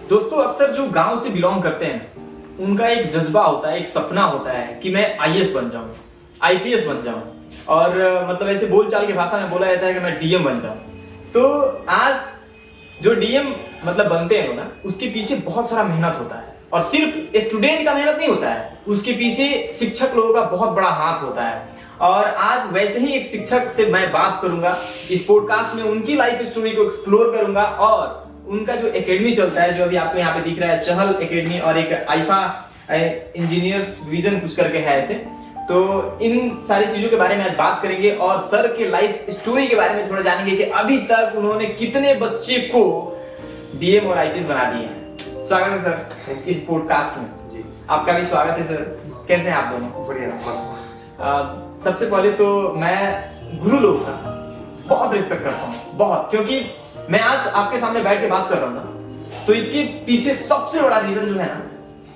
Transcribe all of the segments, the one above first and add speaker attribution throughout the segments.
Speaker 1: दोस्तों अक्सर जो गांव से बिलोंग करते हैं उनका एक जज्बा होता है, एक सपना होता है कि मैं आईएएस बन जाऊं, आईपीएस बन जाऊं और मतलब ऐसे बोलचाल की भाषा में बोला जाता है कि मैं डीएम बन जाऊं। तो आज जो डीएम मतलब बनते हैं ना, उसके पीछे बहुत सारा मेहनत होता है और सिर्फ स्टूडेंट का मेहनत नहीं होता है, उसके पीछे शिक्षक लोगों का बहुत बड़ा हाथ होता है। और आज वैसे ही एक शिक्षक से मैं बात करूंगा, इस पॉडकास्ट में उनकी लाइफ स्टोरी को एक्सप्लोर करूंगा और उनका जो एकेडमी चलता है, जो अभी आपको यहाँ पे दिख रहा है चहल एकेडमी, और एक आईफा इंजीनियर्स डिवीजन कुछ करके है ऐसे। तो इन सारी चीजों के बारे में आज बात करेंगे और सर के लाइफ स्टोरी के बारे में थोड़ा जानेंगे कि अभी तक उन्होंने कितने बच्चे को डीएम और आईपीएस बना दिए हैं। स्वागत है सर इस पॉडकास्ट में।
Speaker 2: जी
Speaker 1: आपका भी स्वागत है सर। कैसे हैं आप दोनों?
Speaker 2: बढ़िया मस्त।
Speaker 1: सबसे पहले तो मैं गुरु लोग का बहुत रिस्पेक्ट करता हूँ, बहुत, क्योंकि मैं आज आपके सामने बैठ के बात कर रहा हूँ ना, तो इसके पीछे सबसे बड़ा रीजन जो है ना,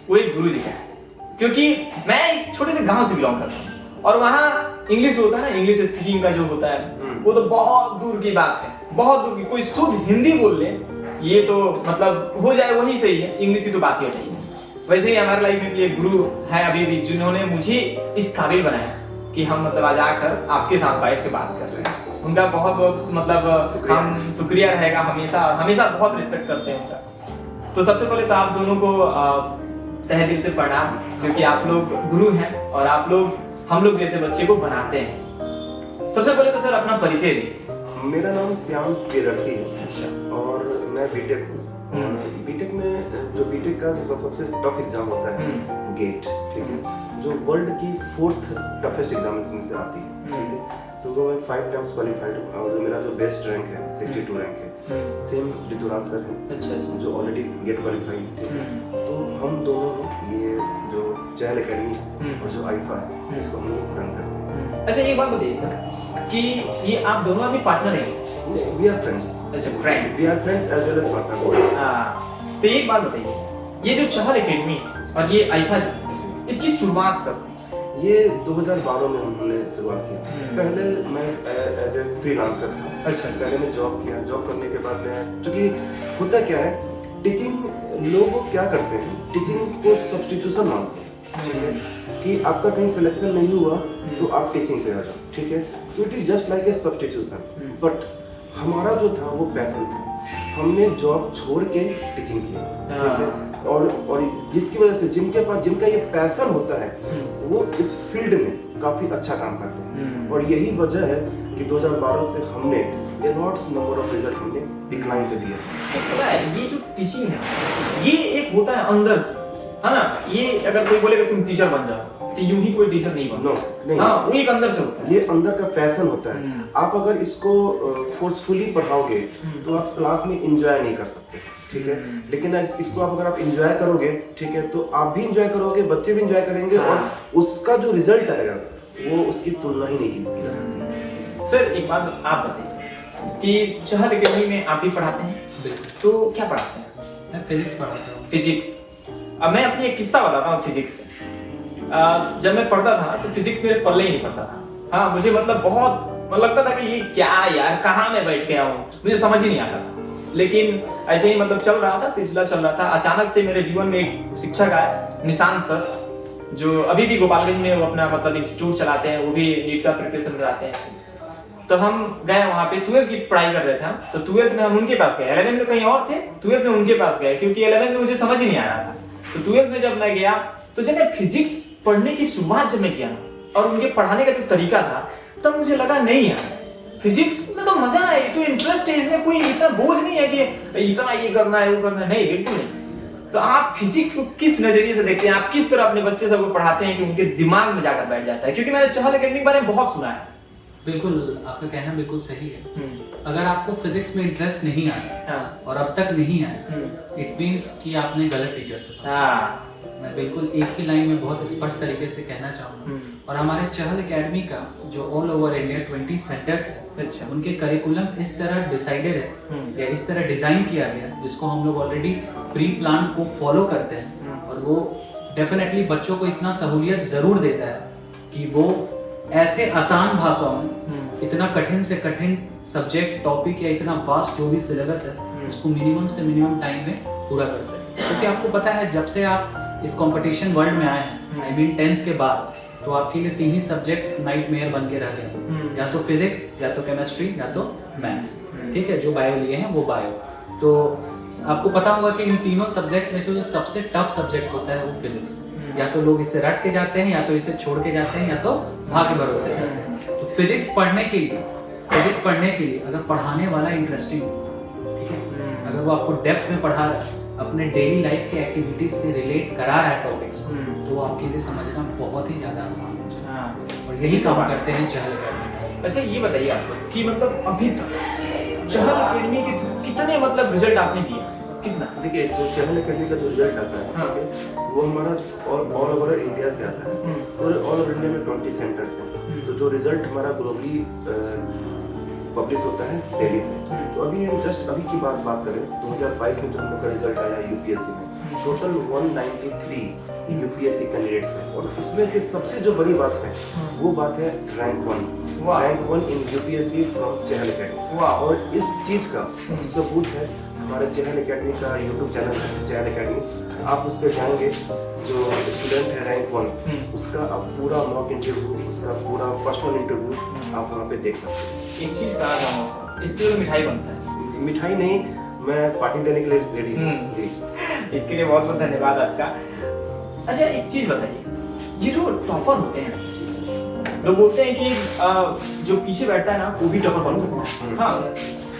Speaker 1: वो एक गुरु जी का है। क्योंकि मैं एक छोटे से गांव से बिलोंग करता हूँ और वहाँ इंग्लिश होता है ना, इंग्लिश स्पीकिंग का जो होता है वो तो बहुत दूर की बात है, बहुत दूर की। कोई शुद्ध हिंदी बोल ले ये तो मतलब हो जाए वही सही है, इंग्लिश की तो बात ही हटाइए। वैसे ही हमारे लाइफ में एक गुरु है अभी भी, जिन्होंने मुझे इस काबिल बनाया कि हम मतलब आज आकर आपके साथ बैठ के बात कर रहे हैं। उनका बहुत बहुत मतलब हम शुक्रिया रहेगा हमेशा, हमेशा बहुत रिस्पेक्ट करते हैं उनका। तो सबसे पहले तो आप दोनों को तहे दिल से प्रणाम, क्योंकि आप लोग गुरु हैं और आप लोग हम लोग जैसे बच्चे को बनाते हैं। सबसे पहले तो सर अपना परिचय दीजिए।
Speaker 2: मेरा नाम श्याम प्रियदर्शी है। अच्छा। और मैं बीटेक हूँ। बीटेक में जो बीटेक का जो सबसे टफ एग्जाम होता है गेट, ठीक है, जो वर्ल्ड की 4th टफेस्ट एग्जाम इसमें से आती है, ठीक है। तो वो मैं 5 टाइम्स क्वालिफाइड हूँ और मेरा जो बेस्ट रैंक है 62 रैंक है। सेम ऋतुराज सर है। अच्छा। जो ऑलरेडी गेट क्वालिफाइड, ठीक है। तो हम दोनों ये जो चहल एकेडमी और जो आईफा है इसको हम लोग रन करते हैं।
Speaker 1: अच्छा एक बात बताइए सर कि ये आप दोनों अभी पार्टनर हैं?
Speaker 2: We are friends.
Speaker 1: अच्छा friends.
Speaker 2: We are friends as well as partner.
Speaker 1: हाँ, तो एक बात बताइए, ये जो चहल एकेडमी और ये आईफा जो, इसकी शुरुआत कब?
Speaker 2: ये 2012 में हमने शुरुआत की। पहले मैं एज ए फ्रीलांसर था।
Speaker 1: अच्छा।
Speaker 2: पहले मैं जॉब किया, जॉब करने के बाद मैं, क्योंकि होता क्या है, टीचिंग लोग क्या करते हैं, टीचिंग को सब्स्टिट्यूशन मानते हैं, ठीक है, कि आपका कहीं सिलेक्शन नहीं हुआ तो आप टीचिंग पे आ जाओ, ठीक है। तो it is just like a substitution. But हमारा जो था वो पैशन था, हमने जॉब छोड़ के टीचिंग किया, ठीक है। और जिसकी वजह से जिनका ये पैशन होता है वो इस फील्ड में काफी अच्छा काम करते हैं। और यही वजह है कि 2012 से हमने एनॉट्स नंबर ऑफ रिजल्ट हमने डिक्लाइन से दिया।
Speaker 1: पता है ये जो टीचिंग है ये एक होता है अंदर से, है ना। ये अगर कोई बोलेगा तुम टीचर बन जाओ तो यूं ही कोई टीचर नहीं बनता।
Speaker 2: नहीं,
Speaker 1: हाँ, वो एक अंदर से होता है,
Speaker 2: ये अंदर का पैशन होता है। आप अगर इसको फोर्सफुली पढ़ाओगे तो आप क्लास में एंजॉय नहीं कर सकते, ठीक है। लेकिन इसको अगर आप एंजॉय करोगे, ठीक है, तो आप भी एंजॉय करोगे, बच्चे भी एंजॉय करेंगे।
Speaker 1: हाँ।
Speaker 2: और उसका जो रिजल्ट आएगा वो उसकी तुलना ही नहीं की जा सकती।
Speaker 1: सर एक बात आप बताइए कि चहल एकेडमी में आप भी पढ़ाते हैं?
Speaker 3: बिल्कुल।
Speaker 1: तो क्या पढ़ाते हैं?
Speaker 3: मैं फिजिक्स पढ़ाता हूँ।
Speaker 1: फिजिक्स। अब मैं अपनी एक किस्सा बताता हूँ फिजिक्स से। जब मैं पढ़ता था तो फिजिक्स मेरे पल्ले ही नहीं पड़ता था। हाँ, मुझे मतलब बहुत लगता था कि ये क्या यार, कहाँ मैं बैठ गया हूँ, मुझे समझ ही नहीं आता था। लेकिन ऐसे ही मतलब चल रहा था, सिलसिला चल रहा था। अचानक से मेरे जीवन में एक शिक्षक आए, निशांत सर, जो अभी भी गोपालगंज में वो अपना मतलब इंस्टीट्यूट चलाते हैं, वो भी नीट का प्रिपरेशन कराते हैं। तो हम गए वहाँ पे, 12th की पढ़ाई कर रहे थे हम। तो 12th में हम उनके पास गए, 11th में कहीं और थे, 12th में उनके पास गए, क्योंकि 11th में मुझे समझ ही नहीं आ रहा था। तो 12th में जब मैं गया तो जब मैं फिजिक्स पढ़ने की शुरुआत जब मैं किया और उनके पढ़ाने का जो तरीका था, तब मुझे लगा नहीं यार, फिजिक्स में तो मजा है, तो इंटरेस्ट है इसमें, कोई इतना बोझ नहीं है कि इतना ये करना है वो करना है, नहीं, बिल्कुल नहीं। तो आप फिजिक्स को किस नजरिए से देखते हैं, आप किस तरह अपने बच्चे सबको पढ़ाते हैं कि उनके दिमाग में जाकर बैठ जाता है? क्योंकि मैंने चहल एकेडमी के बारे में बहुत सुना है।
Speaker 3: बिल्कुल, आपका कहना बिल्कुल सही है। अगर आपको फिजिक्स में इंटरेस्ट नहीं आया और अब तक नहीं आया, इट मींस कि आपने गलत टीचर से पढ़ा। मैं बिल्कुल एक ही लाइन में बहुत स्पष्ट तरीके से कहना चाहूँगा। और हमारे चहल एकेडमी का जो ऑल ओवर इंडिया 20 सेंटर्स है,
Speaker 1: अच्छा,
Speaker 3: उनके करिकुलम इस तरह डिसाइडेड है या इस तरह डिजाइन किया गया, जिसको हम लोग ऑलरेडी प्री प्लान को फॉलो करते हैं। और वो डेफिनेटली बच्चों को इतना सहूलियत जरूर देता है कि वो ऐसे आसान भाषाओं में इतना कठिन से कठिन सब्जेक्ट टॉपिक या इतना वास्ट जो भी सिलेबस है उसको मिनिमम से मिनिमम टाइम में पूरा कर सकें, क्योंकि आपको पता है जब से आप इस कंपटीशन वर्ल्ड में आए हैं, आई मीन 10th के बाद, तो आपके लिए 3 ही सब्जेक्ट्स नाइटमेयर बन के रह गए, या तो फिजिक्स, या तो केमिस्ट्री, या तो मैथ्स। ठीक है, जो बायो लिए हैं वो बायो। तो आपको पता होगा कि इन तीनों सब्जेक्ट में से जो सबसे टफ सब्जेक्ट होता है वो फिजिक्स। या तो लोग इसे रट के जाते हैं, या तो इसे छोड़ के जाते हैं, या तो भाग्य भरोसे जाते हैं। तो फिजिक्स पढ़ने के लिए अगर पढ़ाने वाला इंटरेस्टिंग हो, ठीक है, अगर वो आपको डेप्थ में पढ़ा रहा है, अपने डेली लाइफ के एक्टिविटीज से रिलेट करा रहा है टॉपिक्स को, तो आपके लिए समझना बहुत ही ज्यादा आसान हो जाएगा। और यही काम करते हैं चहल अकेडमी।
Speaker 1: अच्छा ये बताइए आपको कि मतलब अभी तक चहल अकेडमी के कितने मतलब रिजल्ट आपने दिए, कितना?
Speaker 2: देखिए, जो चहल अकेडमी का जो रिजल्ट आता है,
Speaker 1: हाँ।
Speaker 2: ठीक है, वो हमारा ऑल ओवर इंडिया से आता है, और ऑल ओवर इंडिया में 20 सेंटर्स हैं। तो जो रिजल्ट हमारा ग्लोबली पब्लिश होता है दिल्ली से। तो अभी हम जस्ट अभी की बात करें, 2022 में जो हम लोग का रिजल्ट आया यूपीएससी में, टोटल 193 यूपीएससी कैंडिडेट्स हैं, और इसमें से सबसे जो बड़ी बात है वो बात है rank 1 in UPSC from Chahal academy. और इस चीज का सबूत है हमारे चहल अकेडमी का यूट्यूब चैनल है, चहल अकेडमी। आप उस पर जाएंगे, जो स्टूडेंट है रैंक 1, उसका आप पूरा मॉक इंटरव्यू, उसका पूरा पर्सनल इंटरव्यू आप वहाँ पे देख सकते हैं।
Speaker 1: एक चीज कहा जाऊँगा, इसके लिए मिठाई बनता है।
Speaker 2: मिठाई नहीं, मैं पार्टी देने के लिए रेडी हूँ जी।
Speaker 1: इसके लिए बहुत बहुत धन्यवाद आपका। अच्छा एक चीज बताइए, ये जो टॉपर होते हैं, लोग बोलते हैं कि जो पीछे बैठता है ना वो भी टॉपर बन सकता है, हाँ,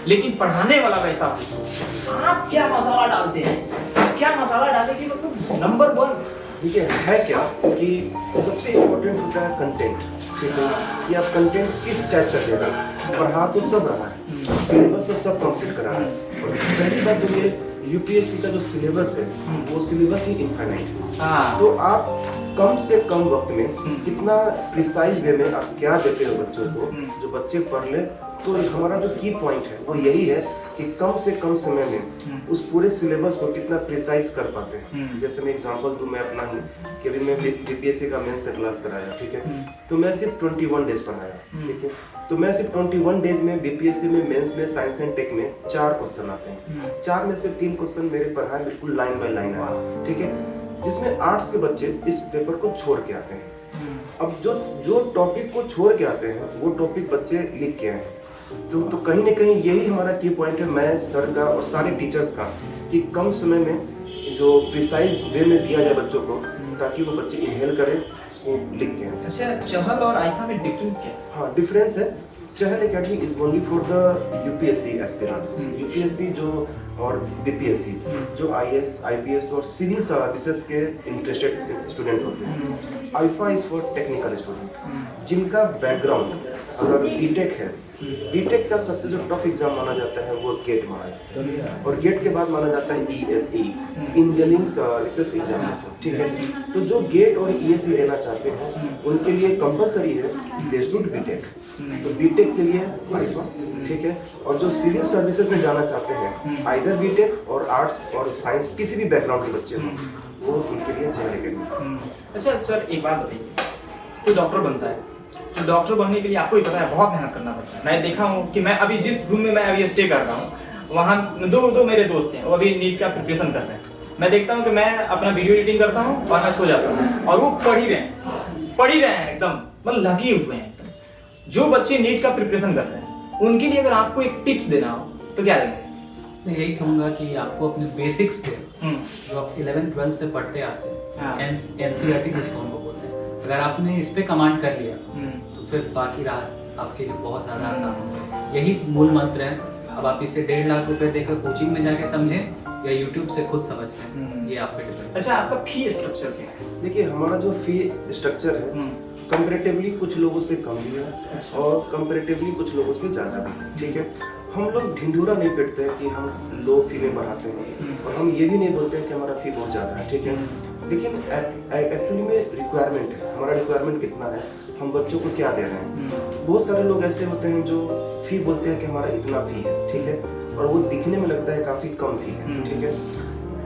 Speaker 1: लेकिन पढ़ाने वाला वैसा हो। आप क्या मसाला डालते हैं, क्या मसाला डालते कि मतलब नंबर 1?
Speaker 2: ठीक है क्या कि सबसे इम्पोर्टेंट होता है कंटेंट, ठीक है, कि आप कंटेंट किस टाइप का दे रहे हैं। पढ़ा तो सब रहा है, सिलेबस तो सब कंप्लीट करा है, और पहली बात जो ये यूपीएससी का जो सिलेबस है वो सिलेबस ही इनफाइनाइट है। तो आप कम से कम वक्त में कितना प्रिसाइज वे में आप क्या देते हो बच्चों को, जो बच्चे पढ़ ले। तो हमारा जो की पॉइंट है वो यही है कि कम से कम समय में उस पूरे सिलेबस को कितना प्रिसाइज कर पाते हैं। जैसे मैं एग्जांपल दूं, मैं अपना ही, कि अभी मैं बीपीएससी का मेंस का क्लास कराया, ठीक है, तो मैं सिर्फ 21 डेज पढ़ाया, ठीक है, तो मैं सिर्फ 21 डेज में बीपीएससी में मेंस में साइंस एंड टेक में 4 क्वेश्चन आते हैं, 4 में से 3 क्वेश्चन मेरे पढ़ाए बिल्कुल लाइन बाय लाइन है, ठीक है, जिसमें आर्ट्स के बच्चे इस पेपर को छोड़ के आते हैं। अब जो टॉपिक को छोड़ के आते हैं वो टॉपिक बच्चे लिख के आए, तो कहीं ना कहीं यही हमारा की पॉइंट है, मैं सर का और सारे टीचर्स का, कि कम समय में जो प्रिसाइज वे में दिया जाए बच्चों को, ताकि वो बच्चे इनहेल करें, उसको लिख के आए।
Speaker 1: अच्छा, चहल और आईफा में डिफरेंस क्या है?
Speaker 2: हाँ, डिफरेंस है, Chahal academy is only for the UPSC aspirants, UPSC जो और बीपीएससी जो आईएएस, आईपीएस और सिविल सर्विसेज के इंटरेस्टेड स्टूडेंट होते हैं। IIFA is for technical student, जिनका बैकग्राउंड अगर बीटेक है, बीटेक का सबसे जो टफ एग्जाम माना जाता है वो गेट माना जाता है, और गेट के बाद माना जाता है ईएसई, इंजीनियरिंग सर्विसेज एग्जामिनेशन, ठीक है। तो जो गेट और ईएसई देना चाहते हैं उनके लिए कंपलसरी है दे शुड बीटेक, तो बीटेक के लिए आईफा, ठीक है। और जो सिविल सर्विसेज में जाना चाहते हैं, आइदर बीटेक और आर्ट्स और साइंस किसी भी बैकग्राउंड के बच्चे हों, वो उनके लिए चहल अकेडमी।
Speaker 1: अच्छा सर, एक बात बताइए, तो डॉक्टर बनता है, तो डॉक्टर बनने के लिए आपको ही पता है बहुत मेहनत करना पड़ता है। मैं देखा हूँ कि मैं अभी जिस रूम में मैं अभी स्टे कर रहा हूँ, वहाँ दो मेरे दोस्त हैं, वो अभी नीट का प्रिपरेशन कर रहे हैं। मैं देखता हूँ कि मैं अपना वीडियो एडिटिंग करता हूँ और मैं सो जाता हूँ, और वो पढ़ ही रहे हैं एकदम, मतलब लगे हुए हैं एकदम। जो बच्चे नीट का प्रिपरेशन कर रहे हैं, उनके लिए अगर आपको एक टिप्स देना हो तो क्या देंगे?
Speaker 3: मैं यही कहूँगा कि आपको अपने बेसिक्स पे, जो आप 11th-12th से पढ़ते आते हैं, एनसीईआरटी जिसको हम बोलते हैं, अगर आपने इस पे कमांड कर लिया तो फिर बाकी राह आपके लिए बहुत ज़्यादा आसान होगी। यही मूल मंत्र है। अब आप इसे 1.5 लाख रुपए देकर कोचिंग में जाके समझें या यूट्यूब से खुद समझ लें, ये आप पे डिपेंड।
Speaker 1: अच्छा, आपका फी स्ट्रक्चर क्या है?
Speaker 2: देखिए, हमारा जो फी स्ट्रक्चर है कंपैरेटिवली कुछ लोगों से कम भी है और कंपैरेटिवली कुछ लोगों से ज़्यादा भी है, ठीक है। हम लोग ढिंढूरा नहीं पीटते हैं कि हम लो फी में बढ़ाते हैं, और हम ये भी नहीं बोलते हैं कि हमारा फी बहुत ज़्यादा है, ठीक है। लेकिन एक्चुअली में रिक्वायरमेंट है, हमारा रिक्वायरमेंट कितना है, हम बच्चों को क्या दे रहे हैं। बहुत सारे लोग ऐसे होते हैं जो फी बोलते हैं कि हमारा इतना फी है, ठीक है, और वो दिखने में लगता है काफ़ी कम फी है, ठीक है।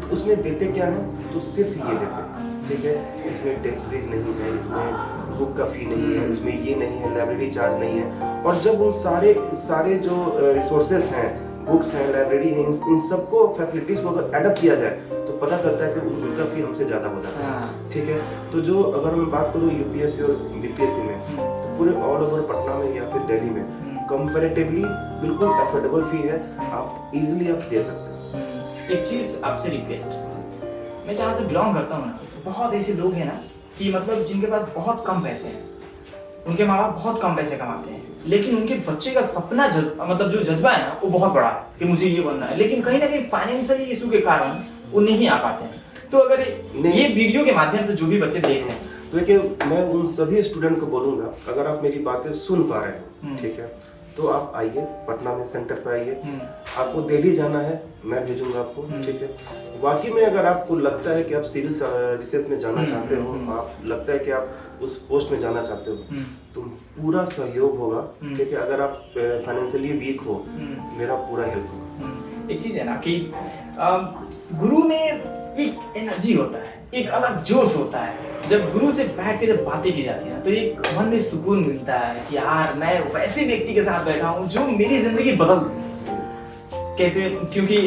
Speaker 2: तो उसमें देते क्या है, तो सिर्फ ये देते हैं, ठीक है। इसमें टेस्ट सीरीज नहीं है, इसमें बुक का फी नहीं है, इसमें ये नहीं है, लाइब्रेरी चार्ज नहीं है। और जब उन सारे जो रिसोर्सेज हैं बुक्स हैं, लाइब्रेरी है, इन सबको फैसिलिटीज को अगर एडप्ट किया जाए तो पता चलता है कि उनका फी हमसे ज़्यादा हो जाता है। ठीक है, तो जो अगर मैं बात करूँ यूपीएससी और बीपीएससी में, तो पूरे ऑल ओवर पटना में या फिर दिल्ली में कंपैरेटिवली बिल्कुल अफोर्डेबल फी है, आप इजीली आप दे सकते हैं।
Speaker 1: एक चीज आपसे रिक्वेस्ट, मैं जहाँ से बिलोंग करता हूँ ना, बहुत ऐसे लोग हैं ना कि मतलब जिनके पास बहुत कम पैसे हैं, उनके माँ बाप बहुत कम पैसे कमाते हैं, लेकिन उनके बच्चे का सपना मतलब जो जज्बा है ना वो बहुत बड़ा है कि मुझे ये बनना है, लेकिन कहीं ना कहीं फाइनेंशियली इशू के कारण वो नहीं आ पाते हैं। तो अगर ये वीडियो के माध्यम से जो भी बच्चे देख रहे हैं,
Speaker 2: तो देखिए मैं उन सभी स्टूडेंट को बोलूंगा, अगर आप मेरी बातें सुन पा रहे हो, ठीक है, तो आप आइए पटना में सेंटर पे आइए। आपको दिल्ली जाना है, मैं भेजूंगा आपको, ठीक है। वाकई में अगर आपको लगता है कि आप सिविल सर्विसेज में जाना चाहते हो, आप लगता है कि आप उस पोस्ट में जाना चाहते हो, तो पूरा सहयोग होगा, ठीक है। अगर आप फाइनेंशियली वीक हो, मेरा पूरा हेल्प होगा।
Speaker 1: एक चीज है ना कि गुरु में एक एनर्जी होता है, एक अलग जोश होता है। जब गुरु से बैठ के जब बातें की जाती है ना, तो एक मन में सुकून मिलता है कि यार मैं वैसे व्यक्ति के साथ बैठा हूँ जो मेरी जिंदगी बदल कैसे, क्योंकि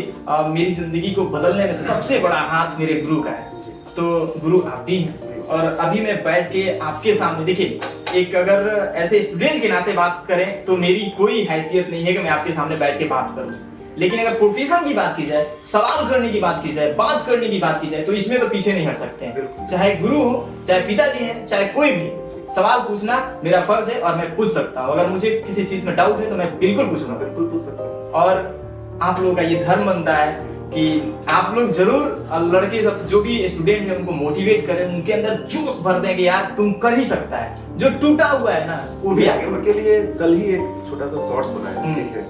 Speaker 1: मेरी जिंदगी को बदलने में सबसे बड़ा हाथ मेरे गुरु का है। तो गुरु आप भी हैं, और अभी मैं बैठ के आपके सामने, देखिए एक अगर ऐसे स्टूडेंट के नाते बात करें तो मेरी कोई हैसियत नहीं है कि मैं आपके सामने बैठ के बात करूं, लेकिन अगर प्रोफेशन की बात की जाए, सवाल करने की बात की जाए, बात करने की बात की जाए, तो इसमें तो पीछे नहीं हट सकते हैं। चाहे गुरु हो, चाहे पिताजी हैं, चाहे कोई भी, सवाल पूछना मेरा फर्ज है और मैं पूछ सकता हूँ। अगर मुझे किसी चीज में डाउट है तो मैं बिल्कुल पूछूंगा,
Speaker 2: बिल्कुल पूछ सकता हूँ।
Speaker 1: और आप लोगों का ये धर्म बनता है कि आप लोग जरूर लड़के सब जो भी स्टूडेंट हैं उनको मोटिवेट करें, उनके अंदर जोश भर दें कि यार तुम कर ही सकता है, जो टूटा हुआ है ना वो भी आगे।
Speaker 2: उनके लिए कल ही एक छोटा सा शॉर्ट्स बनाया, ठीक है,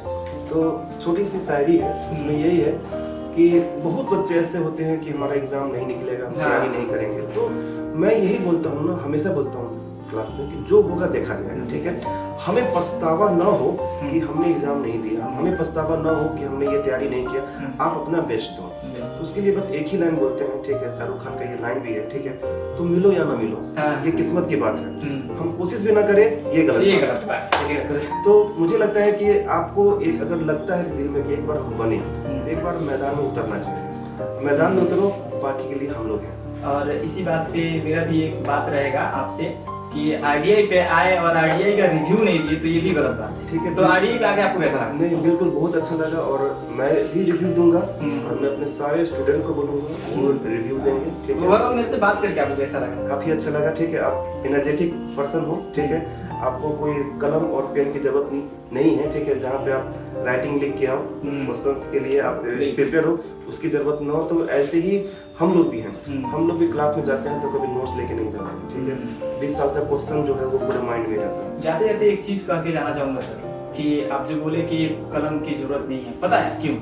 Speaker 2: तो छोटी सी शायरी है, उसमें यही है कि बहुत बच्चे ऐसे होते हैं कि हमारा एग्जाम नहीं निकलेगा, तैयारी नहीं करेंगे। तो मैं यही बोलता हूँ ना, हमेशा बोलता हूँ क्लास में कि जो होगा देखा जाएगा, ठीक है। हमें पछतावा ना हो कि हमने एग्जाम नहीं दिया, हमें पछतावा ना हो कि हमने ये तैयारी नहीं किया। आप अपना बेस्ट दो, उसके लिए बस एक ही लाइन बोलते हैं, ठीक है, शाहरुख खान का ये लाइन भी है, ठीक है, तुम मिलो या ना मिलो, ये किस्मत की बात है, हम कोशिश भी ना करें ये गलत बात, ठीक है। तो मुझे लगता है कि आपको एक अगर लगता है दिल में कि एक बार हम बने, एक बार मैदान में उतरना चाहिए, मैदान में उतरो, बाकी के लिए हम लोग हैं।
Speaker 1: और इसी बात पे मेरा भी एक बात रहेगा आपसे कि आरडीआई पे आए और आरडीआई का रिव्यू नहीं दिए, तो ये भी गलत बात है, ठीक है। तो आरडीआई पे आके आपको कैसा लगा?
Speaker 2: नहीं, बिल्कुल बहुत अच्छा लगा, और मैं भी रिव्यू दूंगा और मैं अपने सारे स्टूडेंट को बोलूंगा वो रिव्यू देंगे, ठीक है।
Speaker 1: ओवरऑल मेरे से बात करके आपको कैसा लगा?
Speaker 2: काफी अच्छा लगा, ठीक है। आप एनर्जेटिक पर्सन हो, ठीक है, आपको कोई कलम और पेन की जरूरत नहीं है, ठीक है। जहाँ पे आप राइटिंग लिख के आओ, क्वेश्चंस के लिए आप प्रिपेयर हो, उसकी जरूरत ना हो। तो ऐसे ही हम लोग भी हैं, हम लोग भी क्लास में जाते हैं तो कभी नोट्स लेके नहीं जाते हैं, ठीक है। 20 साल का क्वेश्चन जो है वो पूरे माइंड में जाता है।
Speaker 1: जाते जाते एक चीज कह के जाना चाहूंगा सर, कि आप जो बोले कि कलम की जरूरत नहीं है, पता है क्यों?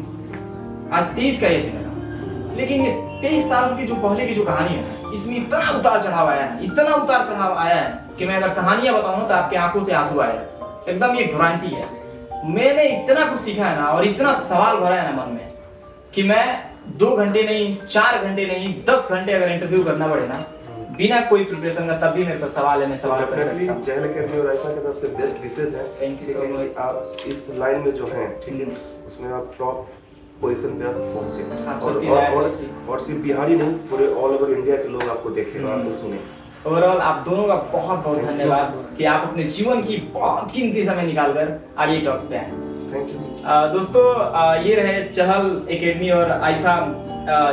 Speaker 1: आज 23 का एज है मेरा, लेकिन ये 23 साल की जो पहले की जो कहानी है, इसमें इतना उतार चढ़ाव आया है, इतना उतार चढ़ाव आया है कि मैं अगर कहानियां बताऊं तो आपकी आंखों से आंसू आए, एकदम ये गारंटी है। मैंने इतना कुछ सीखा है ना, और इतना सवाल भरा है ना मन में, कि मैं 2 घंटे नहीं, 4 घंटे नहीं, 10 घंटे अगर इंटरव्यू करना पड़े ना, बिना कोई प्रिपरेशन का, तब भी मेरे पास सवाल है, मैं सवाल कर सकता हूं।
Speaker 2: चहल अकेडमी और आइफा की तरफ से बेस्ट विशेष है,
Speaker 1: थैंक यू सो मच।
Speaker 2: आप इस लाइन में जो है, ठीक है, उसमें आप टॉप पोजीशन पे आप पहुंचे, और सिर्फ बिहारी नहीं, पूरे ऑल ओवर इंडिया के लोग आपको देखेगा, आपको सुने।
Speaker 1: ओवरऑल आप दोनों का बहुत बहुत धन्यवाद कि आप अपने जीवन की बहुत कीमती समय निकालकर आरडीआई टॉक्स पे आए।
Speaker 2: Thank you.
Speaker 1: दोस्तों, ये रहे चहल एकेडमी और आइफा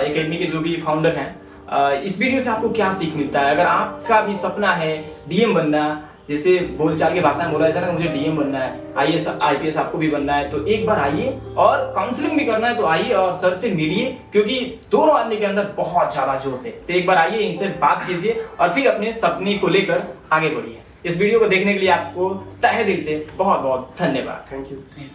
Speaker 1: एकेडमी के जो भी फाउंडर हैं। इस वीडियो से आपको क्या सीख मिलता है? अगर आपका भी सपना है डीएम बनना, जैसे बोलचाल की भाषा में बोला जाता है ना, मुझे डीएम बनना है, आईएएस आईपीएस आपको भी बनना है, तो एक बार आइए, और काउंसलिंग भी करना है तो आइए और सर से मिलिए, क्योंकि दोनों आदमी के अंदर बहुत ज्यादा जोश है। तो एक बार आइए, इनसे बात कीजिए और फिर अपने सपने को लेकर आगे बढ़िए। इस वीडियो को देखने के लिए आपको तहे दिल से बहुत बहुत धन्यवाद।
Speaker 2: Thank you.